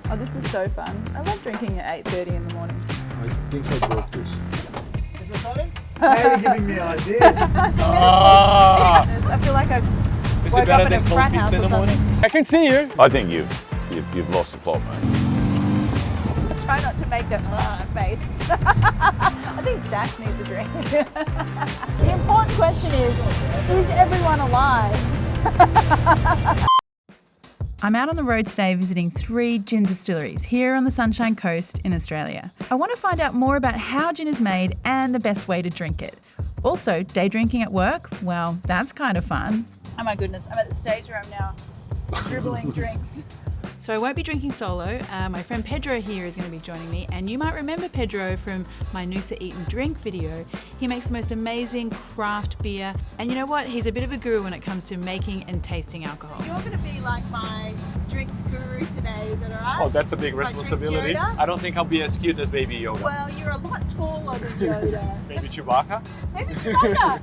Oh, this is so fun. I love drinking at 8:30 in the morning. I think I broke this. Now you're giving me ideas. I feel like I woke up in a frat house or something. I can see you. I think you've lost the plot, mate. Try not to make the face. I think Dax needs a drink. The important question is everyone alive? I'm out on the road today visiting 3 gin distilleries here on the Sunshine Coast in Australia. I want to find out more about how gin is made and the best way to drink it. Also, day drinking at work, well, that's kind of fun. Oh my goodness, I'm at the stage where I'm now dribbling drinks. So I won't be drinking solo. My friend Pedro here is going to be joining me, and you might remember Pedro from my Noosa Eat and Drink video. He makes the most amazing craft beer, and you know what? He's a bit of a guru when it comes to making and tasting alcohol. You're going to be like my drinks guru today, is that alright? Oh, that's a big responsibility. I don't think I'll be as cute as Baby Yoda. Well, you're a lot taller than Yoda. Maybe Chewbacca? Maybe Chewbacca.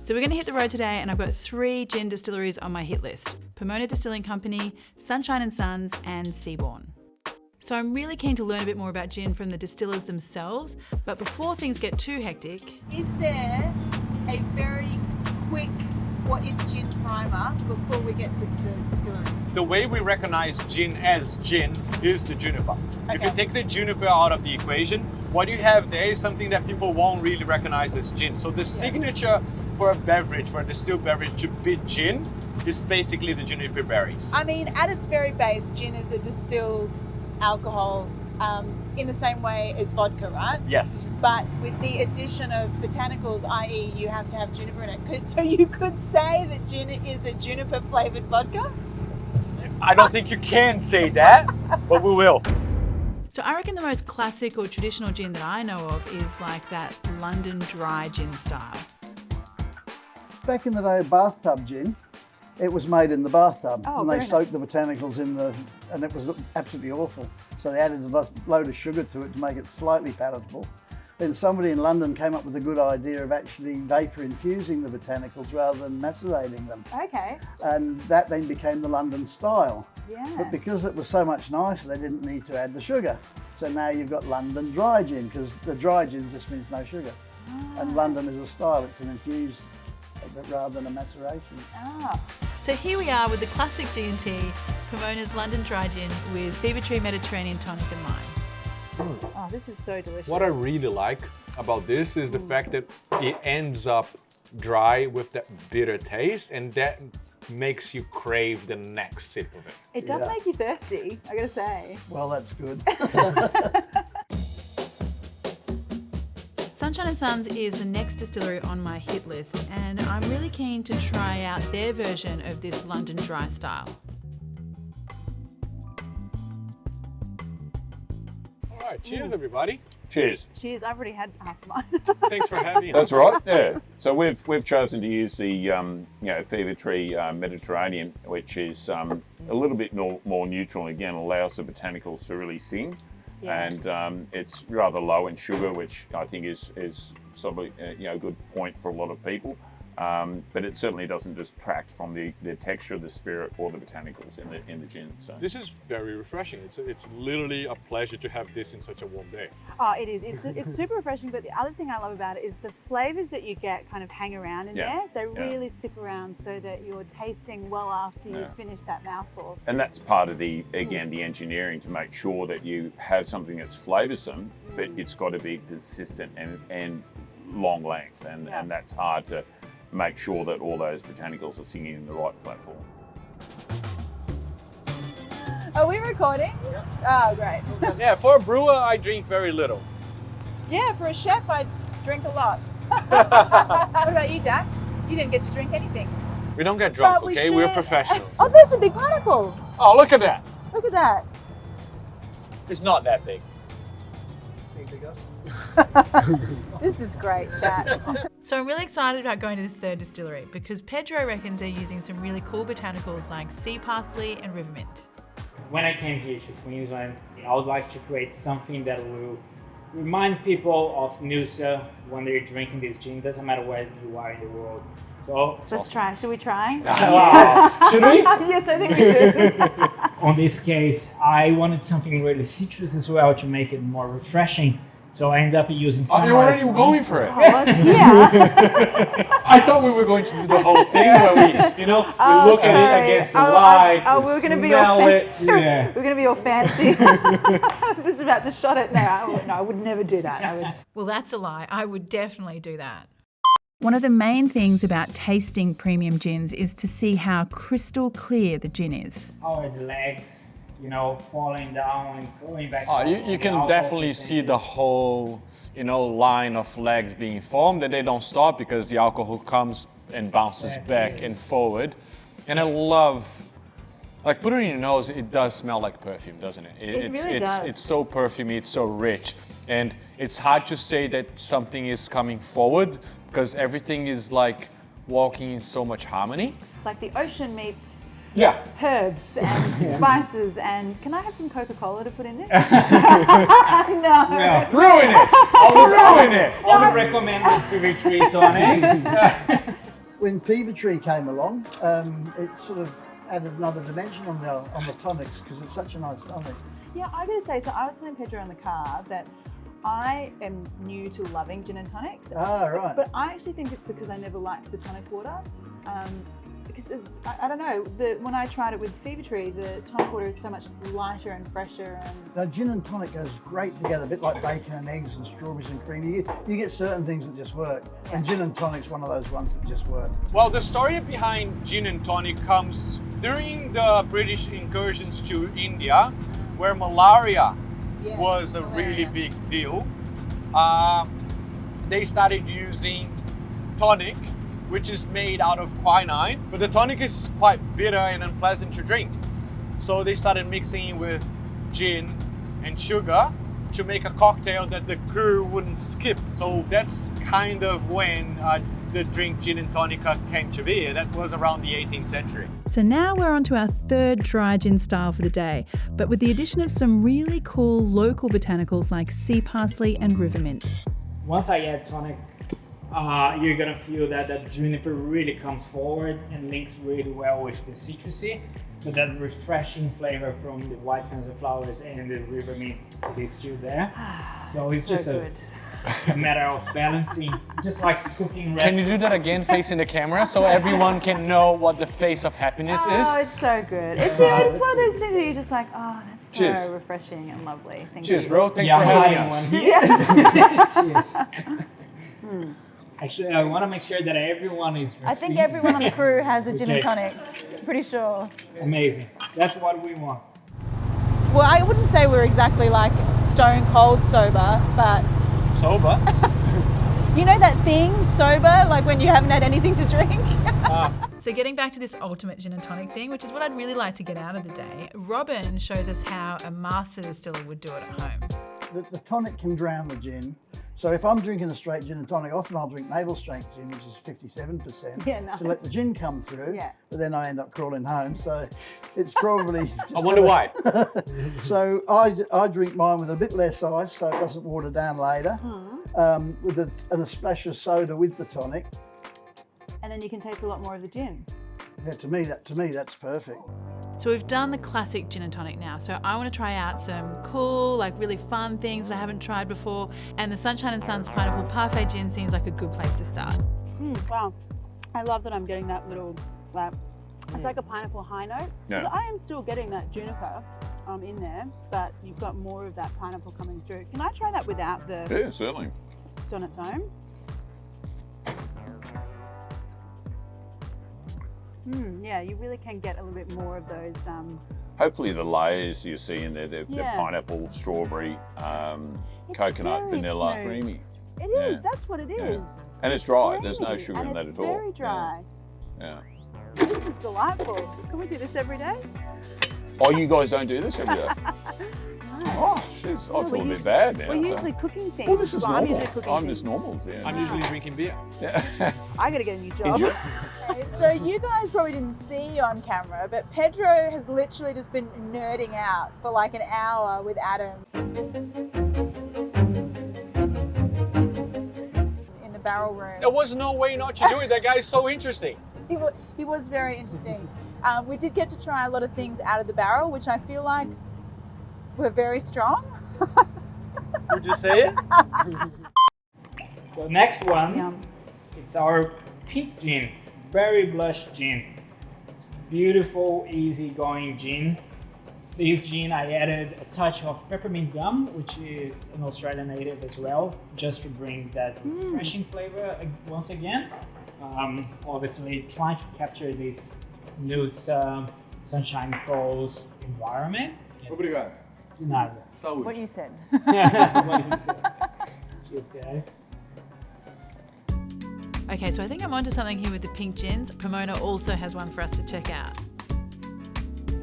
So we're going to hit the road today, and I've got 3 gin distilleries on my hit list: Pomona Distilling Company, Sunshine & Sons and Seabourn. So I'm really keen to learn a bit more about gin from the distillers themselves, but before things get too hectic... Is there a very quick what is gin primer before we get to the distillery? The way we recognize gin as gin is the juniper. Okay. If you take the juniper out of the equation, what you have there is something that people won't really recognize as gin. So the signature for a beverage, for a distilled beverage to be gin, is basically the juniper berries. I mean, at its very base, gin is a distilled alcohol in the same way as vodka, right? Yes. But with the addition of botanicals, i.e. you have to have juniper in it. So you could say that gin is a juniper flavoured vodka? I don't think you can say that, but we will. So I reckon the most classic or traditional gin that I know of is like that London dry gin style. Back in the day of bathtub gin, it was made in the bathtub, and they very soaked the botanicals in and it was absolutely awful. So they added a load of sugar to it to make it slightly palatable. Then somebody in London came up with a good idea of actually vapour infusing the botanicals rather than macerating them. Okay. And that then became the London style. Yeah. But because it was so much nicer, they didn't need to add the sugar. So now you've got London dry gin, because the dry gin just means no sugar. And London is a style, it's an infused rather than a maceration. So here we are with the classic G&T, Pomona's London Dry Gin with Fever Tree Mediterranean Tonic and Lime. Oh, this is so delicious. What I really like about this is the fact that it ends up dry with that bitter taste, and that makes you crave the next sip of it. It does make you thirsty, I gotta say. Well, that's good. Sunshine & Sons is the next distillery on my hit list, and I'm really keen to try out their version of this London dry style. All right, cheers everybody. Cheers. Cheers, I've already had half of mine. Thanks for having us. That's right. Yeah. So we've chosen to use the Fever Tree Mediterranean, which is a little bit more neutral, and again allows the botanicals to really sing. Yeah. And it's rather low in sugar, which I think is sort of a good point for a lot of people. But it certainly doesn't detract from the texture, the spirit, or the botanicals in the gin. So This is very refreshing. It's literally a pleasure to have this in such a warm day. Oh, it is. It's super refreshing, but the other thing I love about it is the flavours that you get kind of hang around in there. They really stick around so that you're tasting well after you finish that mouthful. And that's part of the engineering to make sure that you have something that's flavoursome, but it's got to be persistent and long length, and that's hard to make sure that all those botanicals are singing in the right platform. Are we recording? Yeah. Oh, great. Yeah, for a brewer, I drink very little. Yeah, for a chef, I drink a lot. What about you, Dax? You didn't get to drink anything. We don't get drunk, But we okay? We're should- professionals. Oh, there's a big pineapple. Oh, look at that. Look at that. It's not that big. This is great, chat. So I'm really excited about going to this third distillery because Pedro reckons they're using some really cool botanicals like sea parsley and river mint. When I came here to Queensland, I would like to create something that will remind people of Noosa when they're drinking this gin. Doesn't matter where you are in the world. So Let's try. Should we try? wow. Should we? Yes, I think we should. On this case, I wanted something really citrus as well to make it more refreshing. So I ended up using some. Oh, you're already going for it. Yeah. I thought we were going to do the whole thing where we look at it against the light. we were going to be all Yeah. We're going to be all fancy. I was just about to shot it now. No, I would never do that. Well, that's a lie. I would definitely do that. One of the main things about tasting premium gins is to see how crystal clear the gin is. How are the legs, falling down and going back. Oh, you can definitely see the whole, line of legs being formed, and they don't stop because the alcohol comes and bounces back and forward. And I love, put it in your nose, it does smell like perfume, doesn't it? It really does. It's so perfumey, it's so rich. And it's hard to say that something is coming forward because everything is like walking in so much harmony. It's like the ocean meets Yeah. herbs and spices. And can I have some Coca-Cola to put in there? No. Ruin it! Ruin it! All the recommended Fever Tree Tonic. When Fever Tree came along, it sort of added another dimension on the tonics because it's such a nice tonic. Yeah, I gotta say, so I was telling Pedro in the car that I am new to loving gin and tonics. Ah, right. But I actually think it's because I never liked the tonic water. Because I don't know, when I tried it with Fever Tree, the tonic water is so much lighter and fresher. Now, gin and tonic goes great together, a bit like bacon and eggs and strawberries and cream. You get certain things that just work, and gin and tonic's one of those ones that just work. Well, the story behind gin and tonic comes during the British incursions to India, where malaria was a really big deal. They started using tonic, which is made out of quinine, but the tonic is quite bitter and unpleasant to drink. So they started mixing with gin and sugar to make a cocktail that the crew wouldn't skip. So that's kind of when the drink gin and tonica came to be. That was around the 18th century. So now we're on to our third dry gin style for the day, but with the addition of some really cool local botanicals like sea parsley and river mint. Once I add tonic, you're gonna feel that juniper really comes forward and links really well with the citrusy, but that refreshing flavor from the white cancer flowers and the river mint is still there. So it's just a matter of balancing, just like cooking recipes. Can you do that again facing the camera so everyone can know what the face of happiness is? Oh, it's so good. It's one of those things where you're just like, oh, that's so Cheers. refreshing and lovely. Thank Cheers, you. bro. Thanks for having us. Cheers. Actually, I want to make sure that everyone is drinking. I think everyone on the crew has a gin and tonic. Pretty sure. Amazing. That's what we want. Well, I wouldn't say we're exactly like stone cold sober, but Sober? you know that thing, sober, like when you haven't had anything to drink? So getting back to this ultimate gin and tonic thing, which is what I'd really like to get out of the day, Robin shows us how a master distiller would do it at home. The tonic can drown the gin. So if I'm drinking a straight gin and tonic, often I'll drink navel strength gin, which is 57%, Yeah, nice. to let the gin come through. Yeah. But then I end up crawling home. So it's probably just I wonder why. So I drink mine with a bit less ice so it doesn't water down later, with and a splash of soda with the tonic. And then you can taste a lot more of the gin. Yeah, to me that's perfect. So we've done the classic gin and tonic now, so I want to try out some cool, like really fun things that I haven't tried before, and the Sunshine and Sons Pineapple Parfait Gin seems like a good place to start. Wow, I love that I'm getting that little, it's like a pineapple high note. Yeah. I am still getting that juniper in there, but you've got more of that pineapple coming through. Can I try that without the, Yeah, certainly. just on its own? Yeah, you really can get a little bit more of those. Hopefully the layers you see in there, they're Yeah. pineapple, strawberry, It's coconut, very vanilla, smooth. creamy. It is, Yeah. that's what it is. Yeah. And it's dry, there's no Creamy, sugar and in that it's at all. very dry. Yeah. This is delightful. Can we do this every day? Oh, you guys don't do this every day? Oh, jeez, I feel a bit bad now. We're so- usually cooking things. Well, this is I'm normal. usually cooking I'm things. just normal. Yeah. I'm usually drinking beer. Yeah. I gotta get a new job. So you guys probably didn't see on camera, but Pedro has literally just been nerding out for like an hour with Adam. barrel room. There was no way not to do it. That guy is so interesting. He was very interesting. We did get to try a lot of things out of the barrel, which I feel like were very strong. Would you say it? So next one, Yum. it's our pink gin, berry blush gin. Beautiful, easy-going gin. This gin, I added a touch of peppermint gum, which is an Australian native as well, just to bring that refreshing flavor once again. Obviously, trying to capture this nude sunshine coast environment. Obrigado. De nada. Saúde. What you said. Cheers, guys. Okay, so I think I'm onto something here with the pink gins. Pomona also has one for us to check out.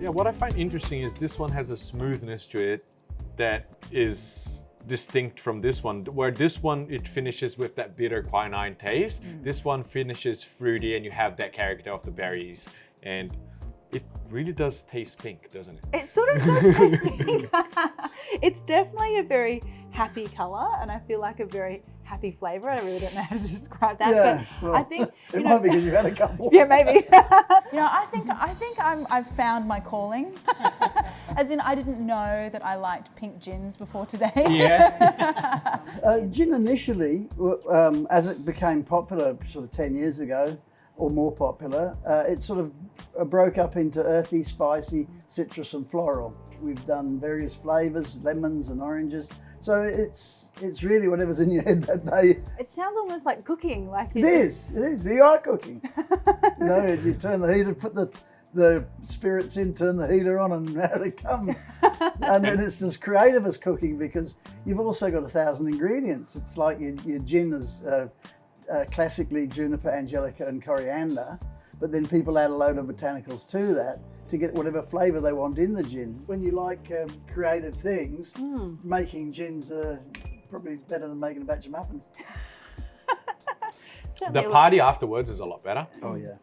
Yeah, what I find interesting is this one has a smoothness to it that is distinct from this one. Where this one, it finishes with that bitter quinine taste. This one finishes fruity and you have that character of the berries. And it really does taste pink, doesn't it? It sort of does taste pink. It's definitely a very happy colour, and I feel like a very happy flavour. I really don't know how to describe that, Yeah, but well, I think it might be because you've had a couple. yeah, maybe. I think I've found my calling. As in, I didn't know that I liked pink gins before today. Yeah. Gin initially, as it became popular sort of 10 years ago, or more popular, it sort of broke up into earthy, spicy, citrus and floral. We've done various flavours, lemons and oranges. So it's really whatever's in your head that day. It sounds almost like cooking. Like It is. You are cooking. You turn the heater, put the spirits in, turn the heater on, and out it comes. And then it's as creative as cooking because you've also got 1,000 ingredients. It's like your gin is classically juniper, angelica and coriander, but then people add a load of botanicals to that to get whatever flavour they want in the gin. When you like creative things, making gins are probably better than making a batch of muffins. The party afterwards is a lot better. Oh yeah.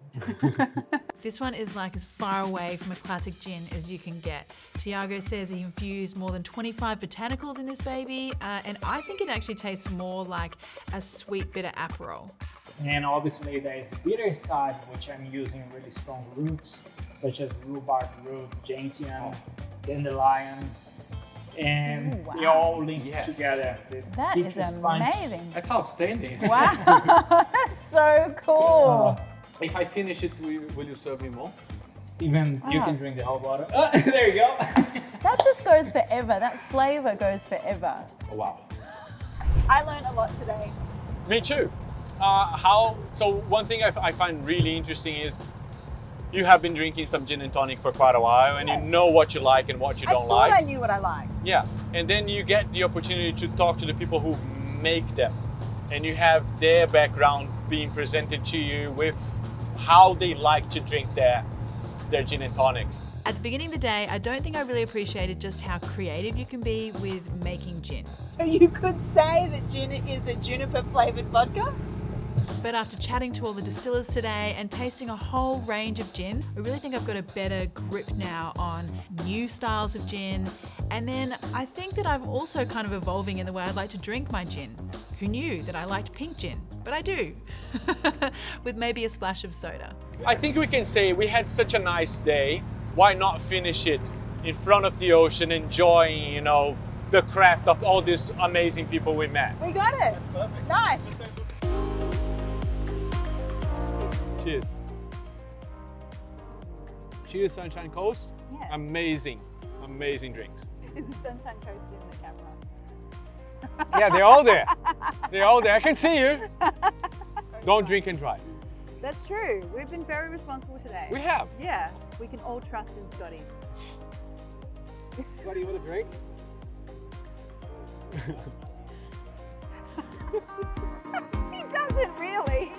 This one is like as far away from a classic gin as you can get. Tiago says he infused more than 25 botanicals in this baby, and I think it actually tastes more like a sweet bitter Aperol. And obviously there's the bitter side, which I'm using really strong roots, such as rhubarb root, gentian, dandelion, and Ooh, wow. they all link Yes. together. The That is citrus punch. amazing. That's outstanding. Wow, that's so cool. If I finish it, will you serve me more? Even you can drink the whole bottle. Oh, there you go. That just goes forever. That flavour goes forever. Oh, wow. I learned a lot today. Me too. So one thing I find really interesting is you have been drinking some gin and tonic for quite a while and you know what you like and what you don't I thought like. I knew what I liked. Yeah, and then you get the opportunity to talk to the people who make them and you have their background being presented to you with how they like to drink their gin and tonics. At the beginning of the day, I don't think I really appreciated just how creative you can be with making gin. So you could say that gin is a juniper flavoured vodka? But after chatting to all the distillers today and tasting a whole range of gin, I really think I've got a better grip now on new styles of gin. And then I think that I'm also kind of evolving in the way I'd like to drink my gin. Who knew that I liked pink gin? But I do, with maybe a splash of soda. I think we can say we had such a nice day. Why not finish it in front of the ocean, enjoying, the craft of all these amazing people we met. We got it. Perfect. Nice. Cheers. Cheers, Sunshine Coast. Yes. Amazing drinks. Is the Sunshine Coast in the camera? Yeah, they're all there. They're all there. I can see you. Don't drink and drive. That's true. We've been very responsible today. We have. Yeah, we can all trust in Scotty. What do you want to drink? He doesn't really.